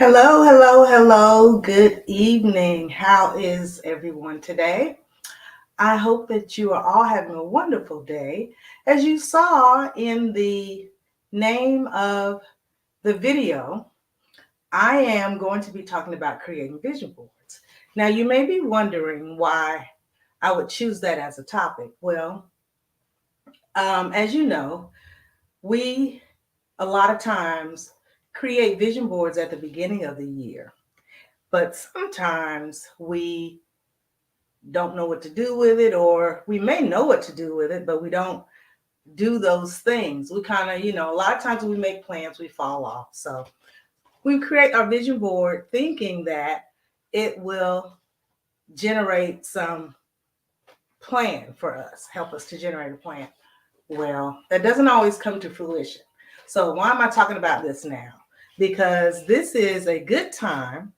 Hello, hello, hello. Good evening. How is everyone today? I hope that you are all having a wonderful day. As you saw in the name of the video, I am going to be talking about creating vision boards. Now, you may be wondering why I would choose that as a topic. Well, as you know, we a lot of times create vision boards at the beginning of the year. But sometimes we don't know what to do with it, or we may know what to do with it, but we don't do those things. We kind of, a lot of times when we make plans, we fall off. So we create our vision board thinking that it will generate some plan for us, help us to generate a plan. Well, that doesn't always come to fruition. So why am I talking about this now? Because this is a good time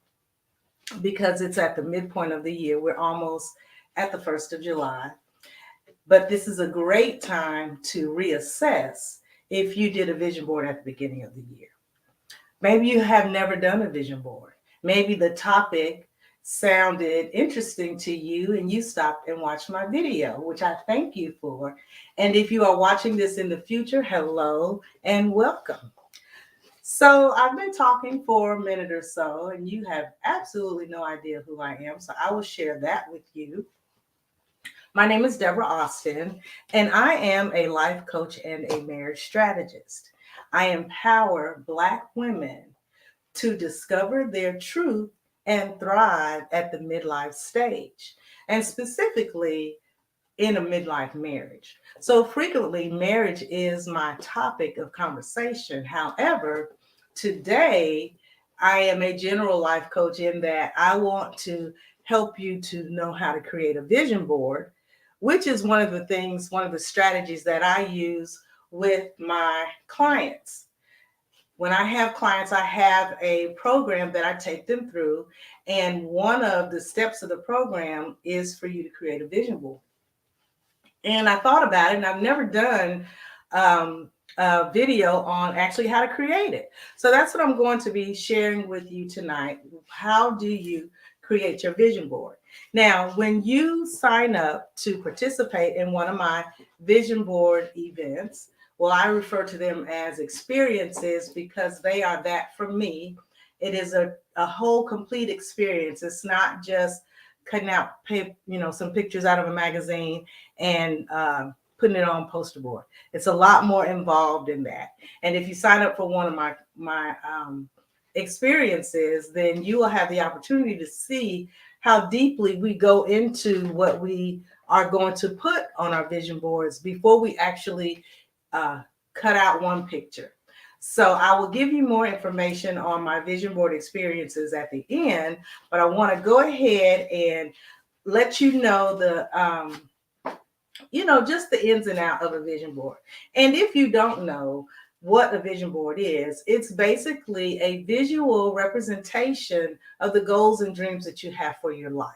because it's at the midpoint of the year. We're almost at the 1st of July. But this is a great time to reassess if you did a vision board at the beginning of the year. Maybe you have never done a vision board. Maybe the topic sounded interesting to you and you stopped and watched my video, which I thank you for. And if you are watching this in the future, hello and welcome. So I've been talking for a minute or so, and you have absolutely no idea who I am. So I will share that with you. My name is Deborah Austin, and I am a life coach and a marriage strategist. I empower Black women to discover their truth and thrive at the midlife stage, and specifically in a midlife marriage. So frequently, marriage is my topic of conversation. However, today I am a general life coach in that I want to help you to know how to create a vision board, which is one of the strategies that I use with my clients. When I have clients, I have a program that I take them through. And one of the steps of the program is for you to create a vision board. And I thought about it, and I've never done a video on actually how to create it. So that's what I'm going to be sharing with you tonight. How do you create your vision board? Now, when you sign up to participate in one of my vision board events, well, I refer to them as experiences because they are that for me. It is a whole complete experience. It's not just cutting out, some pictures out of a magazine and putting it on poster board. It's a lot more involved in that. And if you sign up for one of my experiences, then you will have the opportunity to see how deeply we go into what we are going to put on our vision boards before we actually cut out one picture. So I will give you more information on my vision board experiences at the end, but I want to go ahead and let you know just the ins and out of a vision board. And if you don't know what a vision board is, it's basically a visual representation of the goals and dreams that you have for your life.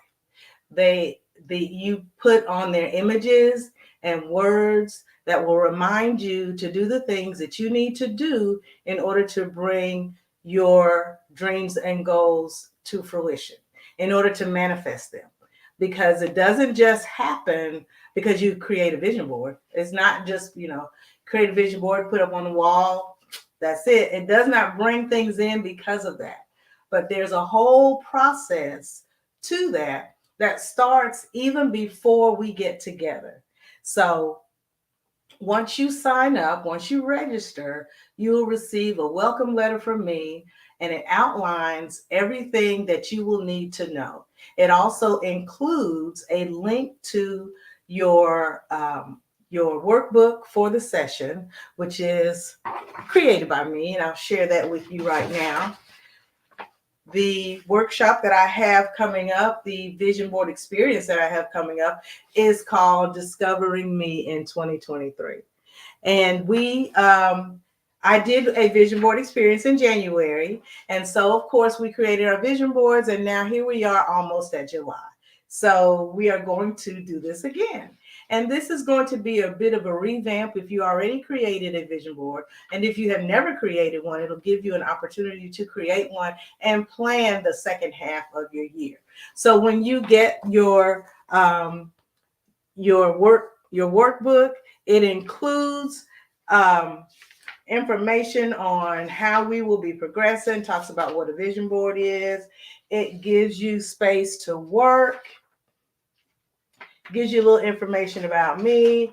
You put on their images and words that will remind you to do the things that you need to do in order to bring your dreams and goals to fruition, in order to manifest them. Because it doesn't just happen because you create a vision board. It's not just, create a vision board, put up on the wall. That's it. It does not bring things in because of that. But there's a whole process to that starts even before we get together. So once you sign up, once you register, you'll receive a welcome letter from me, and it outlines everything that you will need to know. It also includes a link to your workbook for the session, which is created by me, and I'll share that with you right now. The workshop that I have coming up, the vision board experience that I have coming up, is called Discovering Me in 2023. And I did a vision board experience in January. And so, of course, we created our vision boards, and now here we are almost at July. So we are going to do this again. And this is going to be a bit of a revamp if you already created a vision board. And if you have never created one, it'll give you an opportunity to create one and plan the second half of your year. So when you get your workbook, it includes information on how we will be progressing, talks about what a vision board is. It gives you space to work, gives you a little information about me.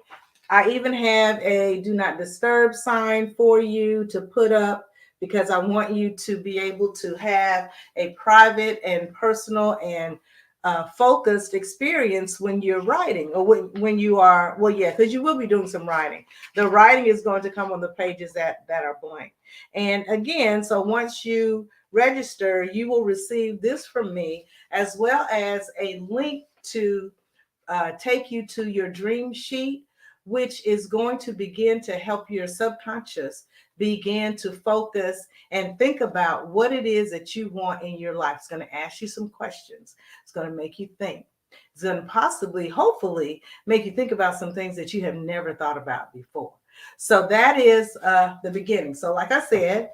I even have a do not disturb sign for you to put up because I want you to be able to have a private and personal and focused experience when you're writing, or when you are, well, yeah, because you will be doing some writing. The writing is going to come on the pages that are blank. And again, so once you register, you will receive this from me, as well as a link to take you to your dream sheet, which is going to begin to help your subconscious begin to focus and think about what it is that you want in your life. It's going to ask you some questions. It's going to make you think. It's going to possibly, hopefully, make you think about some things that you have never thought about before. So that is the beginning. So like I said,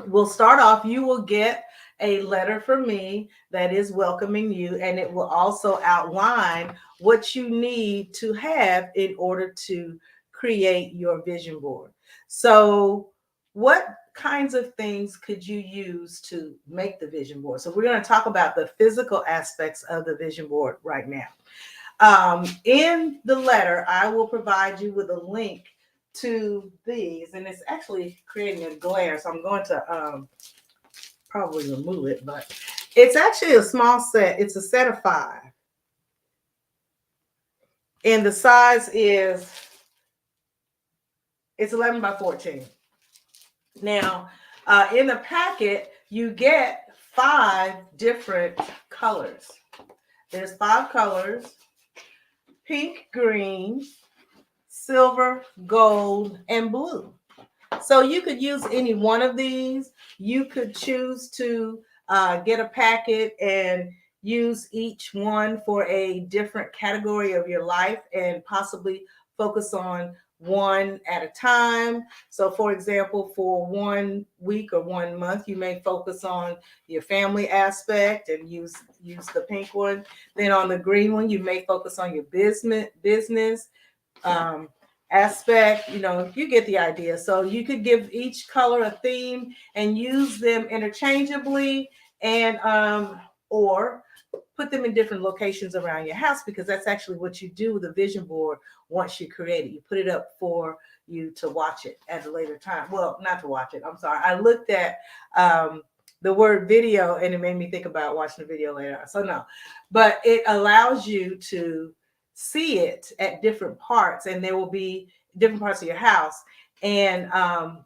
we'll start off. You will get a letter from me that is welcoming you, and it will also outline what you need to have in order to create your vision board. So, what kinds of things could you use to make the vision board? So, we're going to talk about the physical aspects of the vision board right now. In the letter, I will provide you with a link to these, and it's actually creating a glare, so I'm going to probably remove it, but it's actually a small set. It's a set of 5, and the size is, it's 11 by 14. Now, in the packet, you get 5 different colors. There's 5 colors: pink, green, silver, gold, and blue. So you could use any one of these. You could choose to get a packet and use each one for a different category of your life and possibly focus on one at a time. So for example, for 1 week or 1 month, you may focus on your family aspect and use the pink one. Then on the green one, you may focus on your business aspect. You get the idea. So you could give each color a theme and use them interchangeably, and or put them in different locations around your house, because that's actually what you do with a vision board. Once you create it, you put it up for you to watch it at a later time. Well, not to watch it, I'm sorry. I looked at the word video and it made me think about watching the video later. So no, but it allows you to see it at different parts, and there will be different parts of your house, and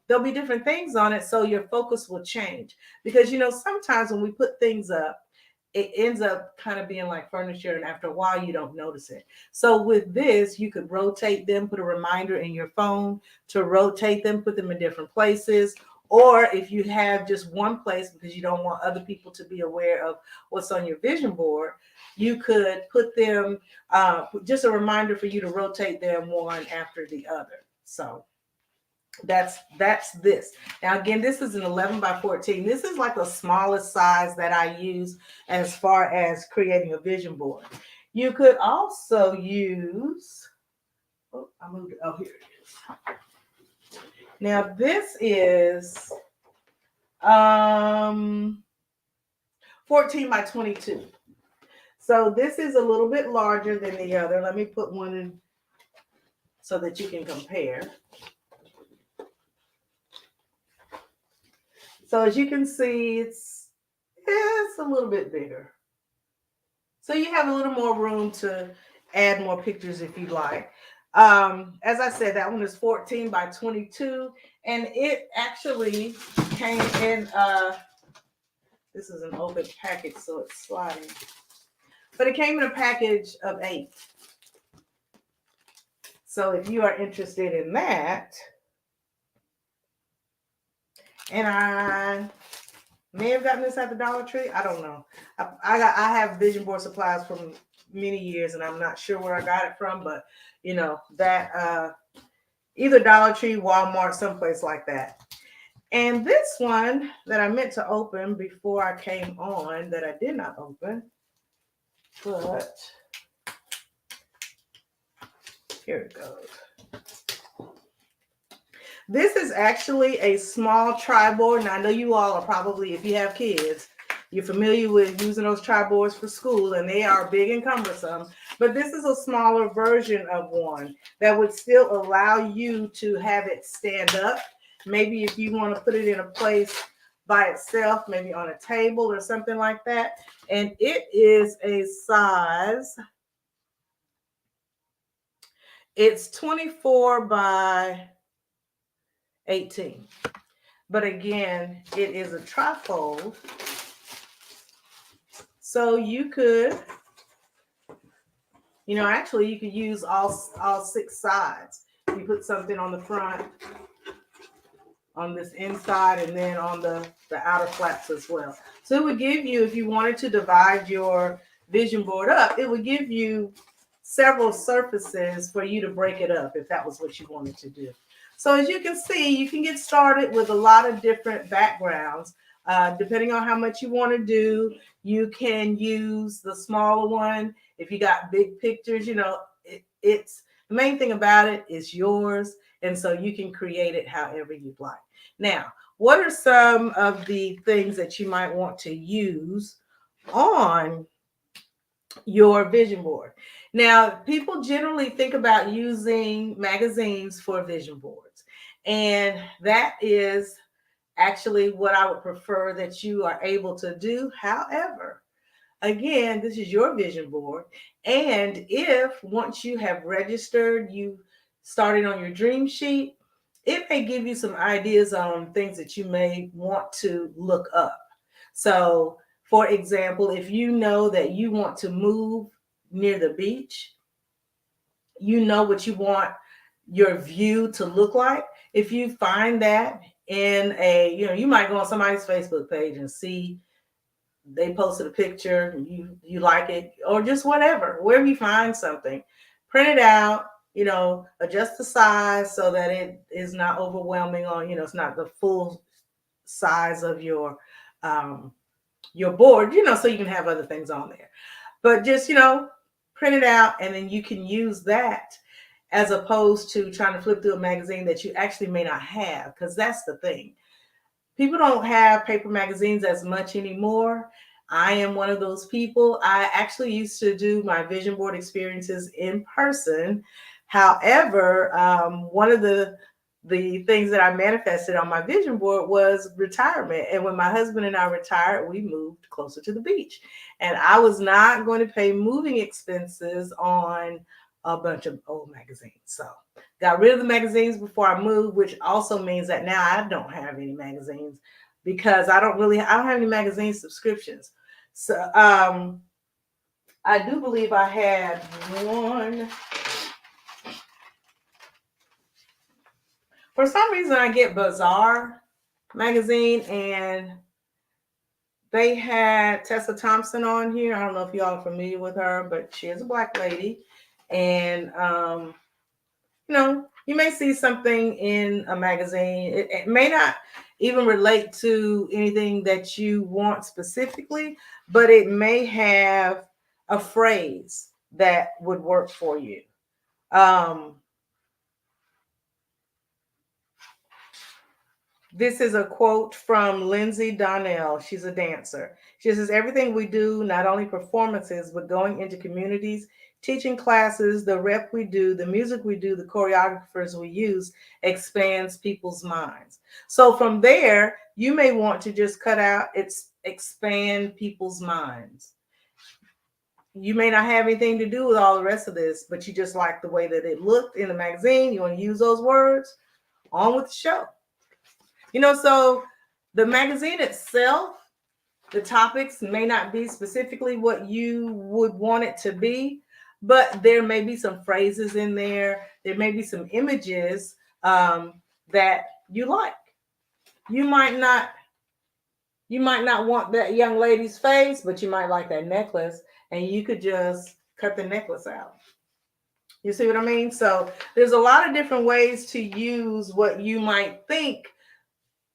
there'll be different things on it, so your focus will change. Because sometimes when we put things up, it ends up kind of being like furniture, and after a while you don't notice it. So with this, you could rotate them, put a reminder in your phone to rotate them, put them in different places. Or if you have just one place because you don't want other people to be aware of what's on your vision board, you could put them, just a reminder for you to rotate them one after the other. So that's this. Now again, this is an 11 by 14. This is like the smallest size that I use as far as creating a vision board. You could also use, I moved it. Oh, here it is. Now this is 14 by 22. So this is a little bit larger than the other. Let me put one in so that you can compare. So as you can see, it's a little bit bigger. So you have a little more room to add more pictures if you like. As I said, that one is 14 by 22, and it actually came in, this is an open package, so it's sliding. But it came in a package of 8. So if you are interested in that, and May have gotten this at the Dollar Tree. I don't know. I have vision board supplies from many years, and I'm not sure where I got it from, but that either Dollar Tree, Walmart, someplace like that. And this one that I meant to open before I came on, that I did not open, but here it goes. This is actually a small tri-board, and I know you all are probably, if you have kids, you're familiar with using those tri-boards for school, and they are big and cumbersome. But this is a smaller version of one that would still allow you to have it stand up. Maybe if you want to put it in a place by itself, maybe on a table or something like that. And it is a size, it's 24 by 18. But again, it is a trifold. So you could, actually you could use all 6 sides. You put something on the front, on this inside, and then on the outer flaps as well. So it would give you, if you wanted to divide your vision board up, it would give you several surfaces for you to break it up if that was what you wanted to do. So as you can see, you can get started with a lot of different backgrounds. Depending on how much you want to do, you can use the smaller one. If you got big pictures, it's the main thing about it is yours. And so you can create it however you'd like. Now, what are some of the things that you might want to use on your vision board? Now, people generally think about using magazines for vision boards, and that is actually what I would prefer that you are able to do. However, again, this is your vision board, and if once you have registered, you started on your dream sheet, it may give you some ideas on things that you may want to look up. So, for example, if you know that you want to move near the beach, you know what you want your view to look like. If you find that in you might go on somebody's Facebook page and see they posted a picture and you like it, or just wherever you find something, print it out, adjust the size so that it is not overwhelming on, it's not the full size of your board, so you can have other things on there. But just, print it out, and then you can use that as opposed to trying to flip through a magazine that you actually may not have, because that's the thing. People don't have paper magazines as much anymore. I am one of those people. I actually used to do my vision board experiences in person. However, one of the things that I manifested on my vision board was retirement. And when my husband and I retired, we moved closer to the beach. And I was not going to pay moving expenses on a bunch of old magazines. So got rid of the magazines before I moved, which also means that now I don't have any magazines because I don't have any magazine subscriptions. So I do believe I had one. For some reason, I get Bazaar magazine, and they had Tessa Thompson on here. I don't know if y'all are familiar with her, but she is a Black lady. And, you may see something in a magazine. It may not even relate to anything that you want specifically, but it may have a phrase that would work for you. This is a quote from Lindsay Donnell. She's a dancer. She says, everything we do, not only performances, but going into communities, teaching classes, the rep we do, the music we do, the choreographers we use, expands people's minds. So from there, you may want to just cut out, expand people's minds. You may not have anything to do with all the rest of this, but you just like the way that it looked in the magazine. You want to use those words, on with the show. So the magazine itself, the topics may not be specifically what you would want it to be, but there may be some phrases in there. There may be some images that you like. You might not You might not want that young lady's face, but you might like that necklace, and you could just cut the necklace out. You see what I mean? So there's a lot of different ways to use what you might think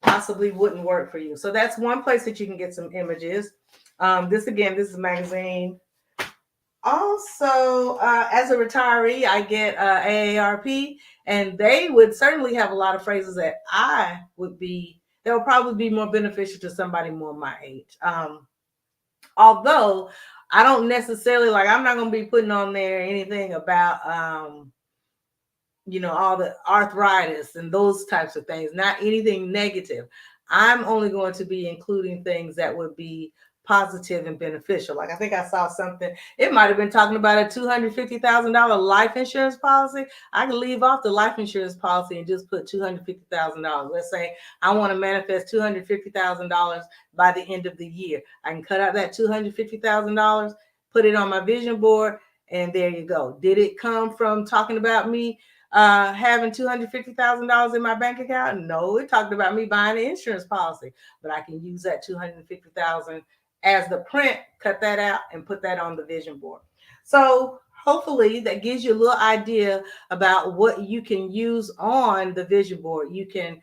possibly wouldn't work for you. So that's one place that you can get some images. This is a magazine. Also, as a retiree, I get AARP, and they would certainly have a lot of phrases that would probably be more beneficial to somebody more my age. Although I don't necessarily I'm not going to be putting on there anything about all the arthritis and those types of things, not anything negative. I'm only going to be including things that would be positive and beneficial. Like I think I saw something, it might have been talking about a $250,000 life insurance policy. I can leave off the life insurance policy and just put $250,000. Let's say I want to manifest $250,000 by the end of the year. I can cut out that $250,000, put it on my vision board, and there you go. Did it come from talking about me having $250,000 in my bank account? No, it talked about me buying an insurance policy, but I can use that $250,000 as the print, cut that out, and put that on the vision board. So hopefully that gives you a little idea about what you can use on the vision board. You can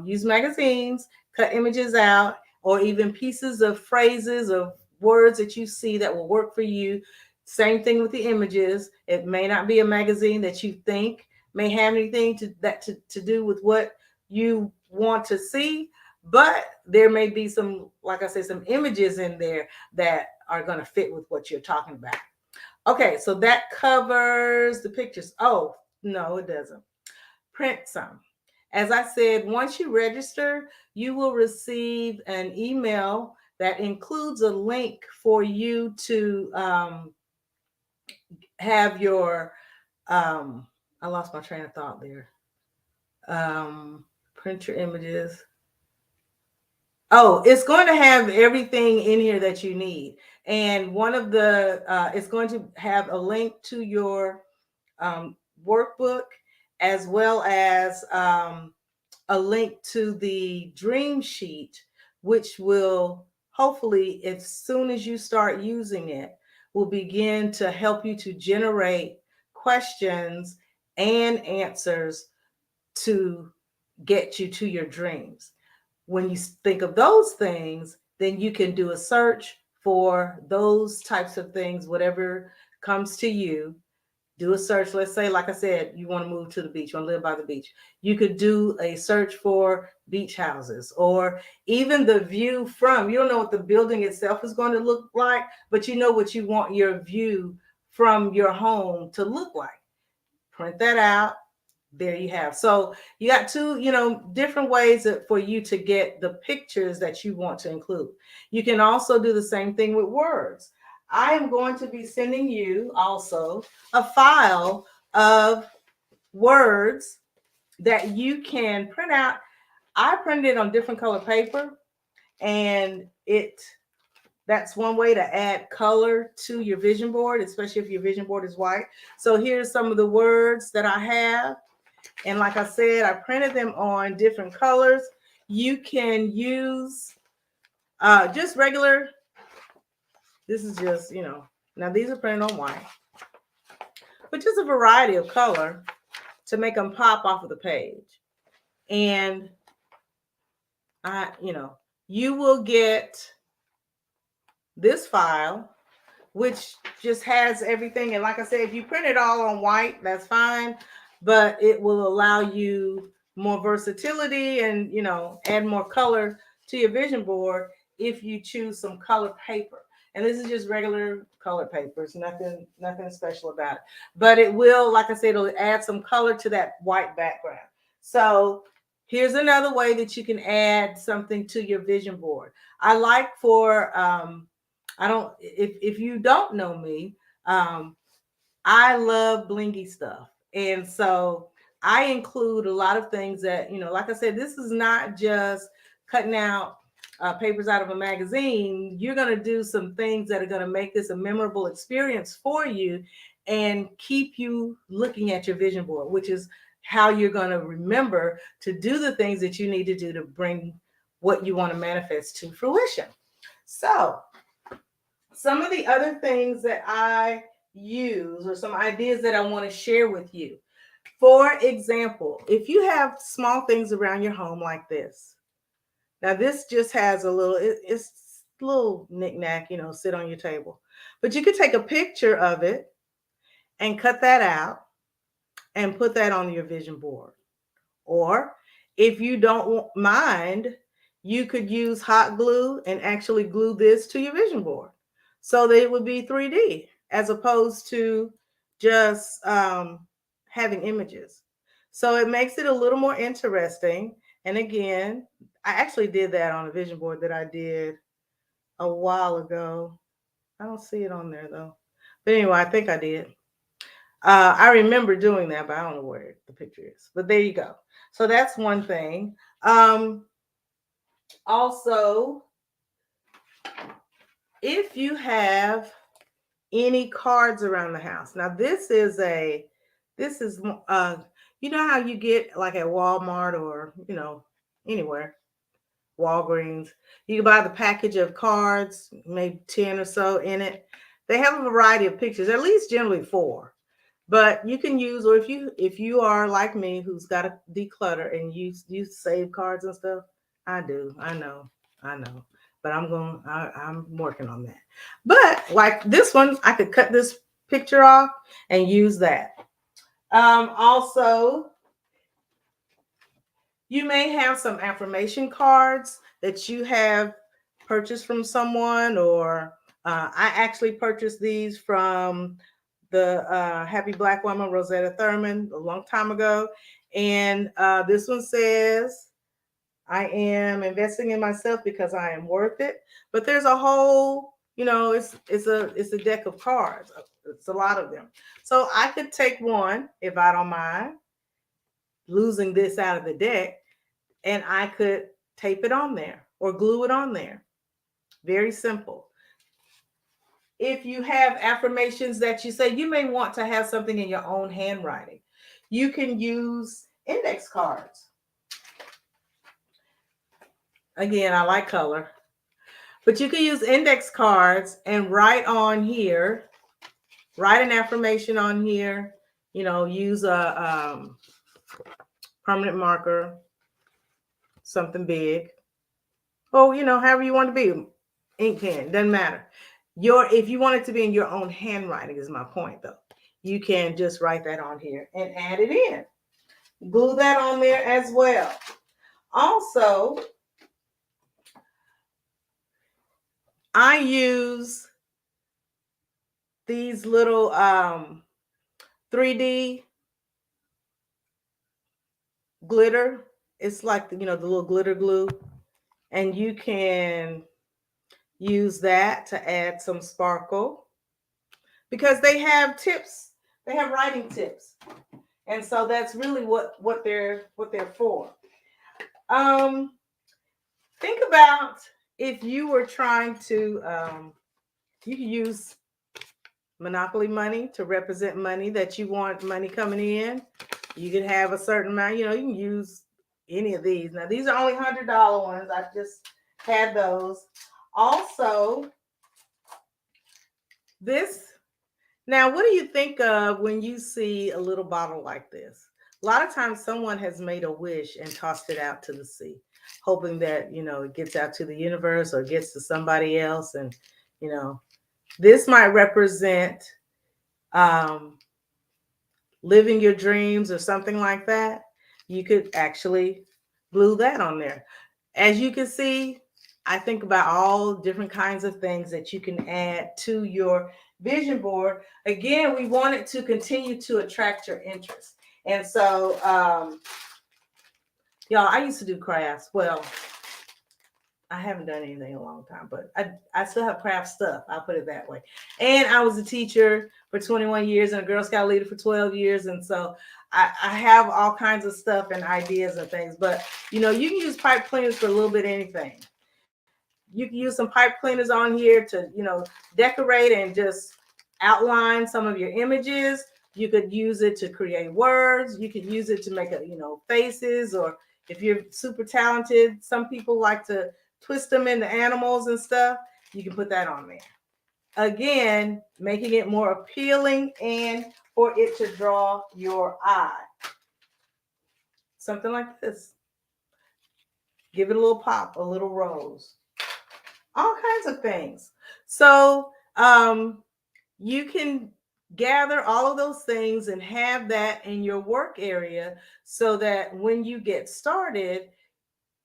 use magazines, cut images out, or even pieces of phrases of words that you see that will work for you. Same thing with the images. It may not be a magazine that you think may have anything to do with what you want to see, but there may be some, like I said, some images in there that are going to fit with what you're talking about. Okay, so that covers the pictures. Oh, no, it doesn't. Print some. As I said, once you register, you will receive an email that includes a link for you to have your I lost my train of thought there. Print your images. Oh, it's going to have everything in here that you need. And one of the, it's going to have a link to your workbook, as well as a link to the dream sheet, which will hopefully, as soon as you start using it, will begin to help you to generate questions and answers to get you to your dreams. When you think of those things, then you can do a search for those types of things, whatever comes to you. Do a search. Let's say, like I said, you want to move to the beach, you want to live by the beach. You could do a search for beach houses, or even the view from, you don't know what the building itself is going to look like, but you know what you want your view from your home to look like. Print that out. There you have. So you got two, different ways for you to get the pictures that you want to include. You can also do the same thing with words. I am going to be sending you also a file of words that you can print out. I printed it on different color paper, and that's one way to add color to your vision board, especially if your vision board is white. So here's some of the words that I have. And like I said, I printed them on different colors. You can use just regular, this is just, now these are printed on white, but just a variety of color to make them pop off of the page. And you will get this file, which just has everything. And like I said, if you print it all on white, that's fine, but it will allow you more versatility and, add more color to your vision board if you choose some color paper. And this is just regular color papers, nothing special about it. But it will, like I said, it'll add some color to that white background. So here's another way that you can add something to your vision board. I like if you don't know me, I love blingy stuff. And so I include a lot of things that, like I said, this is not just cutting out papers out of a magazine. You're going to do some things that are going to make this a memorable experience for you and keep you looking at your vision board, which is how you're going to remember to do the things that you need to do to bring what you want to manifest to fruition. So, some of the other things that I use, or some ideas that I want to share with you. For example, if you have small things around your home like this, now this just has a little, it's a little knickknack, sit on your table. But you could take a picture of it and cut that out and put that on your vision board. Or if you don't mind, you could use hot glue and actually glue this to your vision board so that it would be 3D as opposed to just having images. So it makes it a little more interesting. And again, I actually did that on a vision board that I did a while ago. I don't see it on there though. But anyway, I think I did. I remember doing that, but I don't know where the picture is. But there you go. So that's one thing. Also, if you have any cards around the house, now this is you know how you get like at Walmart or anywhere, Walgreens, you can buy the package of cards, maybe 10 or so in it. They have a variety of pictures, at least generally 4. But you can use, or if you are like me who's got to declutter and you save cards and stuff, I do. I know. But I'm working on that. But like this one, I could cut this picture off and use that. Also, you may have some affirmation cards that you have purchased from someone, or I actually purchased these from the Happy Black Woman, Rosetta Thurman, a long time ago. And this one says, I am investing in myself because I am worth it. But there's a whole, it's a deck of cards. It's a lot of them. So I could take one, if I don't mind losing this out of the deck, and I could tape it on there or glue it on there. Very simple. If you have affirmations that you say, you may want to have something in your own handwriting. You can use index cards. Again, I like color. But you can use index cards and write on here, write an affirmation on here, use a permanent marker, something big. Oh, however you want to be. Ink pen, doesn't matter. If you want it to be in your own handwriting, is my point though. You can just write that on here and add it in. Glue that on there as well. Also, I use these little 3D glitter. It's like the little glitter glue, and you can use that to add some sparkle because they have tips. They have writing tips, and so that's really what they're for. Think about if you were trying to you can use Monopoly money to represent money that you want money coming in. You could have a certain amount, you can use any of these. Now, these are only $100 ones. I just had those. Also, this. Now, what do you think of when you see a little bottle like this? A lot of times someone has made a wish and tossed it out to the sea, hoping that, it gets out to the universe or gets to somebody else. And, this might represent living your dreams or something like that. You could actually glue that on there. As you can see, I think about all different kinds of things that you can add to your vision board. Again, we want it to continue to attract your interest. And so, y'all, I used to do crafts. Well, I haven't done anything in a long time, but I still have craft stuff. I'll put it that way. And I was a teacher for 21 years and a Girl Scout leader for 12 years. And so I have all kinds of stuff and ideas and things. But, you can use pipe cleaners for a little bit of anything. You can use some pipe cleaners on here to, decorate and just outline some of your images. You could use it to create words. You could use it to make faces, or If you're super talented, some people like to twist them into animals and stuff. You can put that on there. Again, making it more appealing and for it to draw your eye. Something like this. Give it a little pop, a little rose. All kinds of things. So you can gather all of those things and have that in your work area so that when you get started,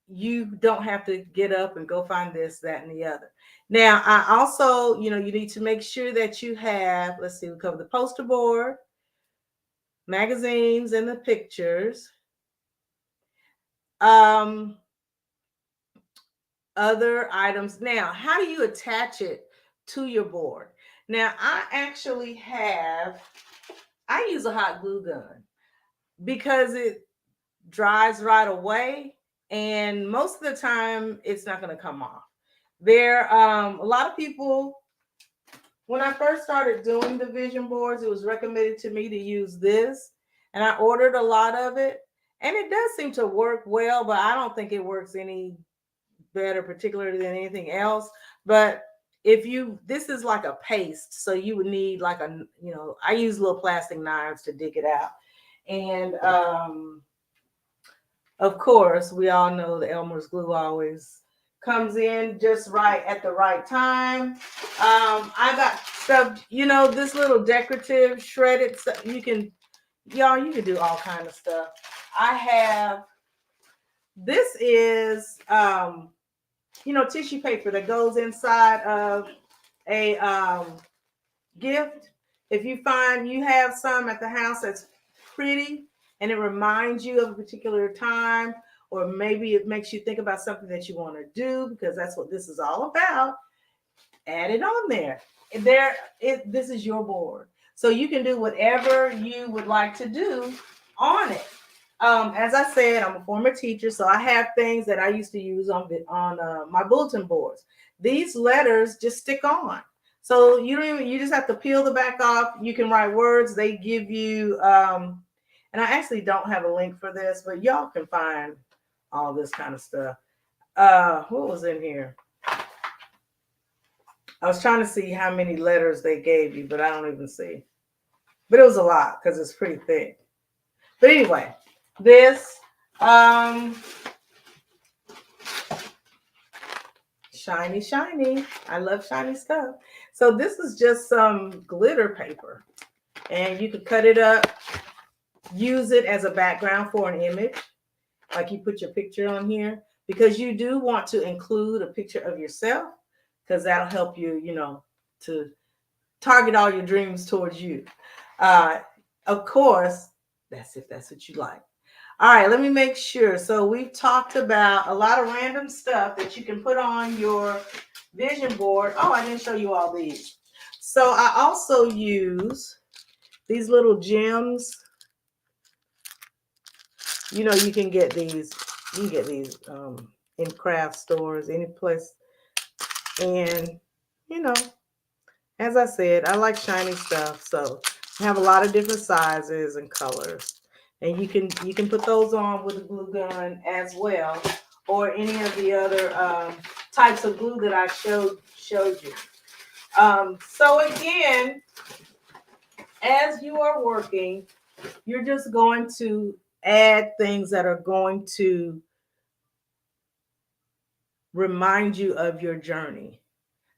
you don't have to get up and go find this, that, and the other. Now, I also, you need to make sure that you have, let's see, we cover the poster board, magazines, and the pictures. Other items. Now, how do you attach it to your board? Now, I use a hot glue gun because it dries right away, and most of the time it's not going to come off. A lot of people, when I first started doing the vision boards, it was recommended to me to use this, and I ordered a lot of it, and it does seem to work well, but I don't think it works any better particularly than anything else. But this is like a paste, so you would need like I use little plastic knives to dig it out. And of course, we all know the Elmer's glue always comes in just right at the right time. I got stuff, this little decorative shredded stuff. You can do all kind of stuff. This is tissue paper that goes inside of a gift. If you find you have some at the house that's pretty and it reminds you of a particular time, or maybe it makes you think about something that you want to do, because that's what this is all about, add it on there. This is your board. So you can do whatever you would like to do on it. As I said, I'm a former teacher, so I have things that I used to use on my bulletin boards. These letters just stick on. So you just have to peel the back off. You can write words. They give you, and I actually don't have a link for this, but y'all can find all this kind of stuff. What was in here? I was trying to see how many letters they gave you, but I don't even see. But it was a lot because it's pretty thick. But anyway, this shiny. I love shiny stuff. So this is just some glitter paper, and you could cut it up, use it as a background for an image, like you put your picture on here, because you do want to include a picture of yourself, because that'll help you, to target all your dreams towards you. Of course, that's if that's what you like. All right, let me make sure. So we've talked about a lot of random stuff that you can put on your vision board. Oh, I didn't show you all these. So I also use these little gems. You can get these. You can get these in craft stores, any place. And as I said, I like shiny stuff. So I have a lot of different sizes and colors. And you can put those on with a glue gun as well, or any of the other types of glue that I showed you. So again, as you are working, you're just going to add things that are going to remind you of your journey,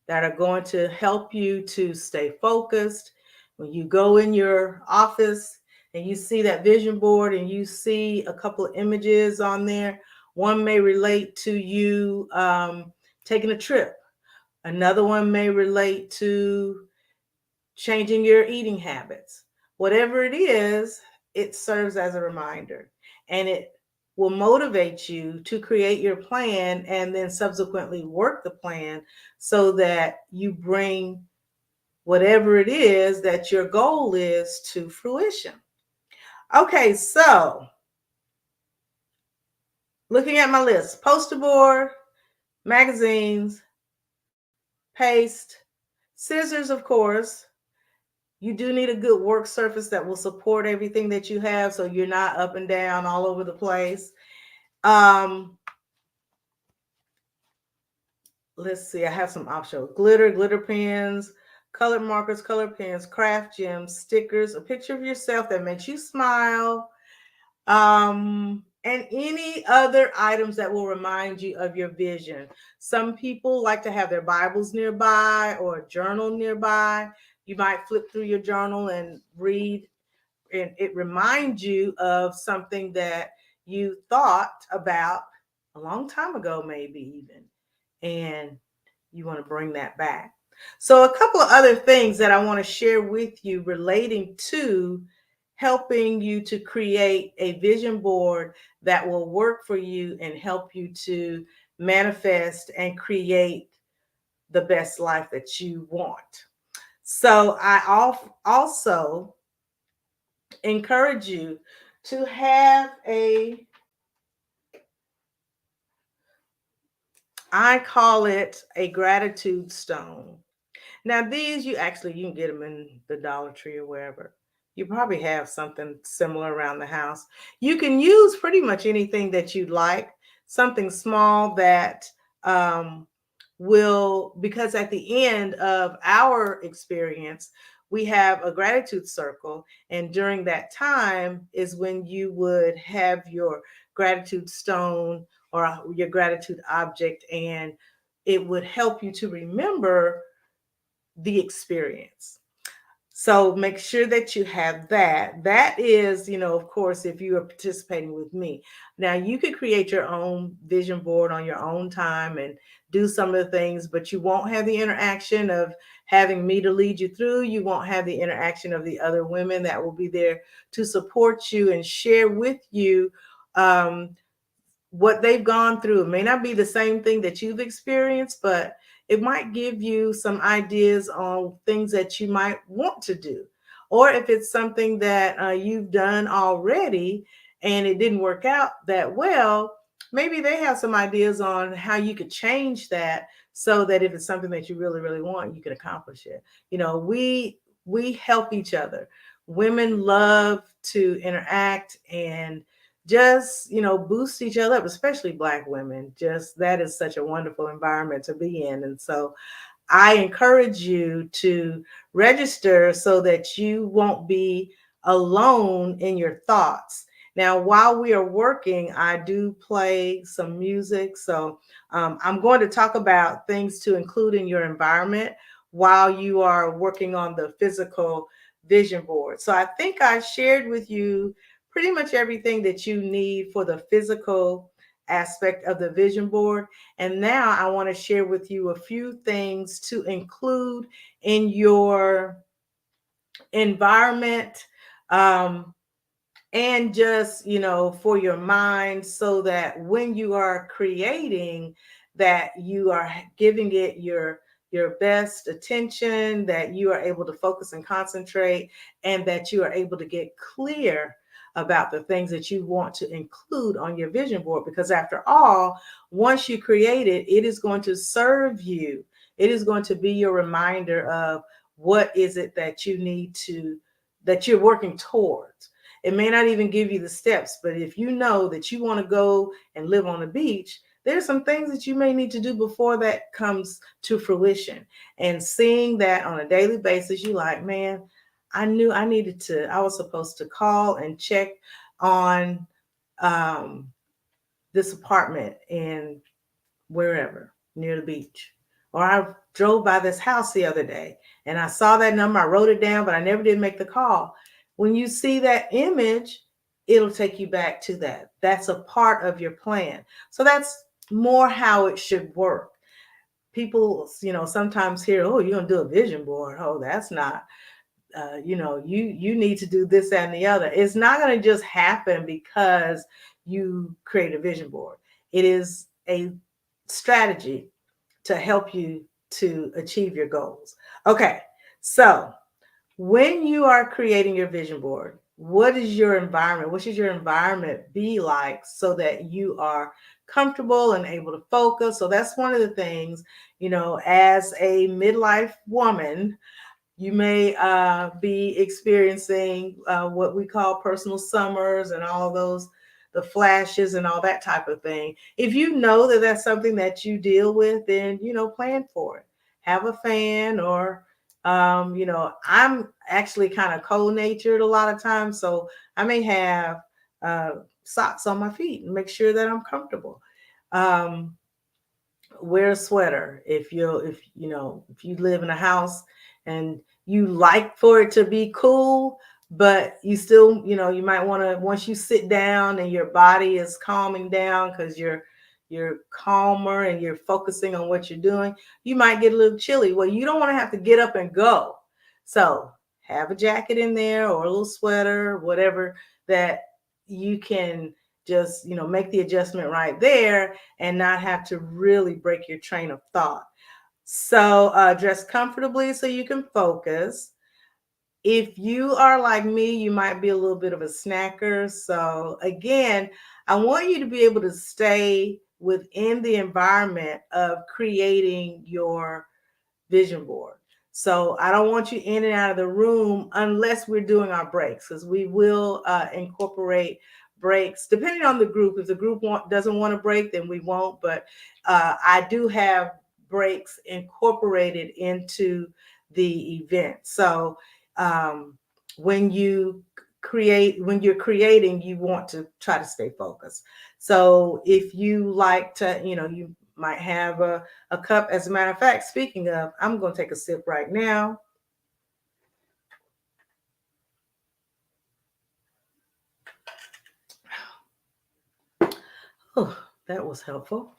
that are going to help you to stay focused. When you go in your office and you see that vision board and you see a couple of images on there, one may relate to you taking a trip. Another one may relate to changing your eating habits. Whatever it is, it serves as a reminder, and it will motivate you to create your plan and then subsequently work the plan so that you bring whatever it is that your goal is to fruition. Okay, so looking at my list: poster board, magazines, paste, scissors, of course. You do need a good work surface that will support everything that you have, so you're not up and down all over the place. Um, let's see, I have some options: glitter pens, colored markers, color pens, craft gems, stickers, a picture of yourself that makes you smile, and any other items that will remind you of your vision. Some people like to have their Bibles nearby or a journal nearby. You might flip through your journal and read, and it reminds you of something that you thought about a long time ago, maybe even, and you want to bring that back. So, a couple of other things that I want to share with you relating to helping you to create a vision board that will work for you and help you to manifest and create the best life that you want. So, I also encourage you to have I call it a gratitude stone. Now, these you can get them in the Dollar Tree or wherever. You probably have something similar around the house. You can use pretty much anything that you'd like, something small that um, will, because at the end of our experience, we have a gratitude circle. And during that time is when you would have your gratitude stone or your gratitude object, and it would help you to remember the experience. So make sure that you have that. That is, of course, if you are participating with me. Now, you could create your own vision board on your own time and do some of the things, but you won't have the interaction of having me to lead you through. You won't have the interaction of the other women that will be there to support you and share with you um, what they've gone through. It may not be the same thing that you've experienced, but it might give you some ideas on things that you might want to do. Or if it's something that you've done already and it didn't work out that well, maybe they have some ideas on how you could change that so that if it's something that you really, really want, you can accomplish it. We help each other. Women love to interact and just boost each other up, especially Black women. Just that is such a wonderful environment to be in. And so I encourage you to register so that you won't be alone in your thoughts. Now, while we are working, I do play some music. So I'm going to talk about things to include in your environment while you are working on the physical vision board. So I think I shared with you pretty much everything that you need for the physical aspect of the vision board. And now I want to share with you a few things to include in your environment, um, and just, for your mind, so that when you are creating, that you are giving it your best attention, that you are able to focus and concentrate, and that you are able to get clear about the things that you want to include on your vision board. Because after all, once you create it, it is going to serve you. It is going to be your reminder of what is it that you need to, that you're working towards. It may not even give you the steps, but if you know that you want to go and live on the beach, there's some things that you may need to do before that comes to fruition. And seeing that on a daily basis, you like, man, I knew I was supposed to call and check on um, this apartment in wherever near the beach. Or I drove by this house the other day and I saw that number. I wrote it down, but I never did make the call. When you see that image, it'll take you back to that. That's a part of your plan. So that's more how it should work. People, sometimes hear, oh, you're going to do a vision board. Oh, that's not, you need to do this, that, and the other. It's not going to just happen because you create a vision board. It is a strategy to help you to achieve your goals. Okay, so when you are creating your vision board, what is your environment? What should your environment be like so that you are comfortable and able to focus? So that's one of the things, as a midlife woman, you may be experiencing what we call personal summers and all of those the flashes and all that type of thing. If you know that that's something that you deal with, then, plan for it. Have a fan, or, I'm actually kind of cold natured a lot of times. So I may have uh, socks on my feet and make sure that I'm comfortable. Um, Wear a sweater if you live in a house and you like for it to be cool, but you still, you might want to, once you sit down and your body is calming down because you're calmer and you're focusing on what you're doing, you might get a little chilly. Well, you don't want to have to get up and go. So have a jacket in there or a little sweater, whatever, that you can just, make the adjustment right there and not have to really break your train of thought. So dress comfortably so you can focus. If you are like me, you might be a little bit of a snacker. So again, I want you to be able to stay within the environment of creating your vision board. So I don't want you in and out of the room unless we're doing our breaks, because we will incorporate breaks depending on the group. If the group doesn't want to break, then we won't. But I do have breaks incorporated into the event. So um, when you're creating, you want to try to stay focused. So if you like to, you might have a cup. As a matter of fact, speaking of, I'm going to take a sip right now. Oh, that was helpful.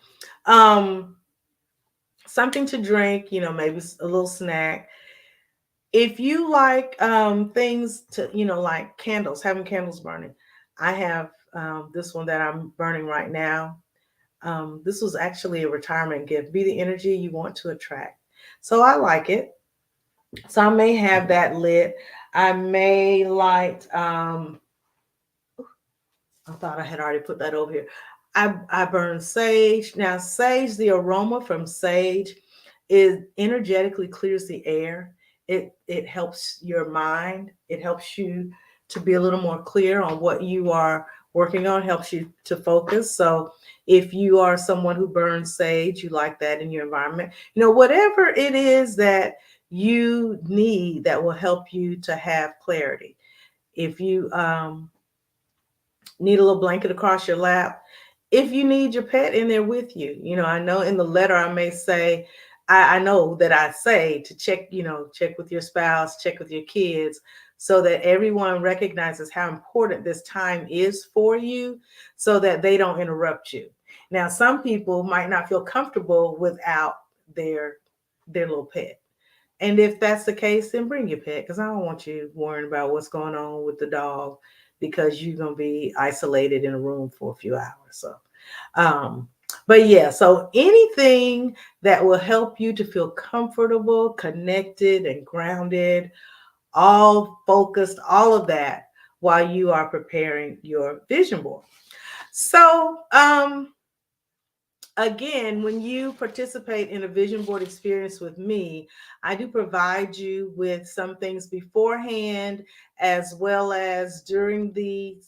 Something to drink, maybe a little snack. If you like things to, like candles, having candles burning, I have this one that I'm burning right now. This was actually a retirement gift. Be the energy you want to attract. So I like it. So I may have that lit. I may light, I thought I had already put that over here. I burn sage. Now, sage, the aroma from sage is energetically clears the air. It helps your mind. It helps you to be a little more clear on what you are working on, helps you to focus. So if you are someone who burns sage, you like that in your environment, whatever it is that you need that will help you to have clarity. If you need a little blanket across your lap, if you need your pet in there with you, I know in the letter I may say, I know that I say to check, check with your spouse, check with your kids, so that everyone recognizes how important this time is for you, so that they don't interrupt you. Now, some people might not feel comfortable without their little pet. And if that's the case, then bring your pet, because I don't want you worrying about what's going on with the dog, because you're going to be isolated in a room for a few hours. So, um, but yeah, so anything that will help you to feel comfortable, connected, and grounded, all focused, all of that while you are preparing your vision board. So, again, when you participate in a vision board experience with me, I do provide you with some things beforehand, as well as during the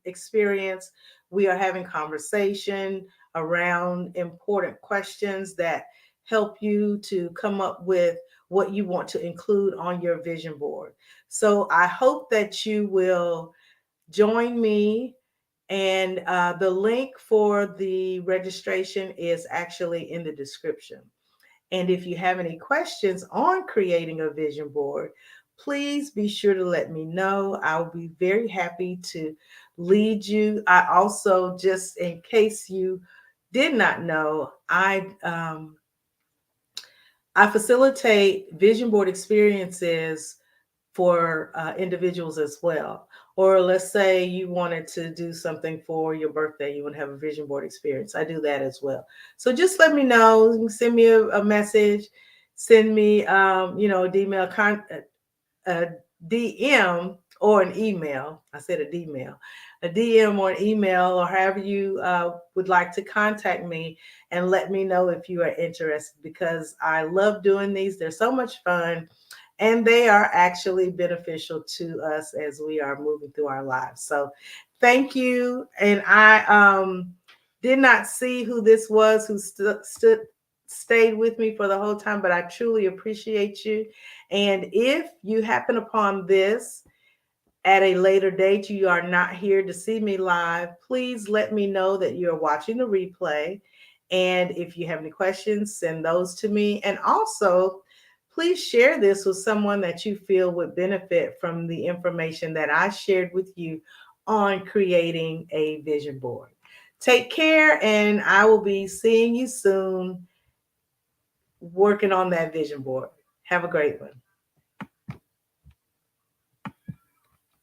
experience. We are having conversation around important questions that help you to come up with what you want to include on your vision board. So I hope that you will join me, and the link for the registration is actually in the description. And if you have any questions on creating a vision board, please be sure to let me know. I'll be very happy to lead you. I also, just in case you did not know, I facilitate vision board experiences for individuals as well. Or let's say you wanted to do something for your birthday, you want to have a vision board experience. I do that as well. So just let me know. You can send me a message, send me, a DM or an email. I said a DM, a DM or an email, or however you would like to contact me, and let me know if you are interested, because I love doing these. They're so much fun. and they are actually beneficial to us as we are moving through our lives. So thank you. And I did not see who this was who stayed with me for the whole time, but I truly appreciate you. And if you happen upon this at a later date, you are not here to see me live, please let me know that you're watching the replay. And if you have any questions, send those to me. And also, please share this with someone that you feel would benefit from the information that I shared with you on creating a vision board. Take care, and I will be seeing you soon working on that vision board. Have a great one.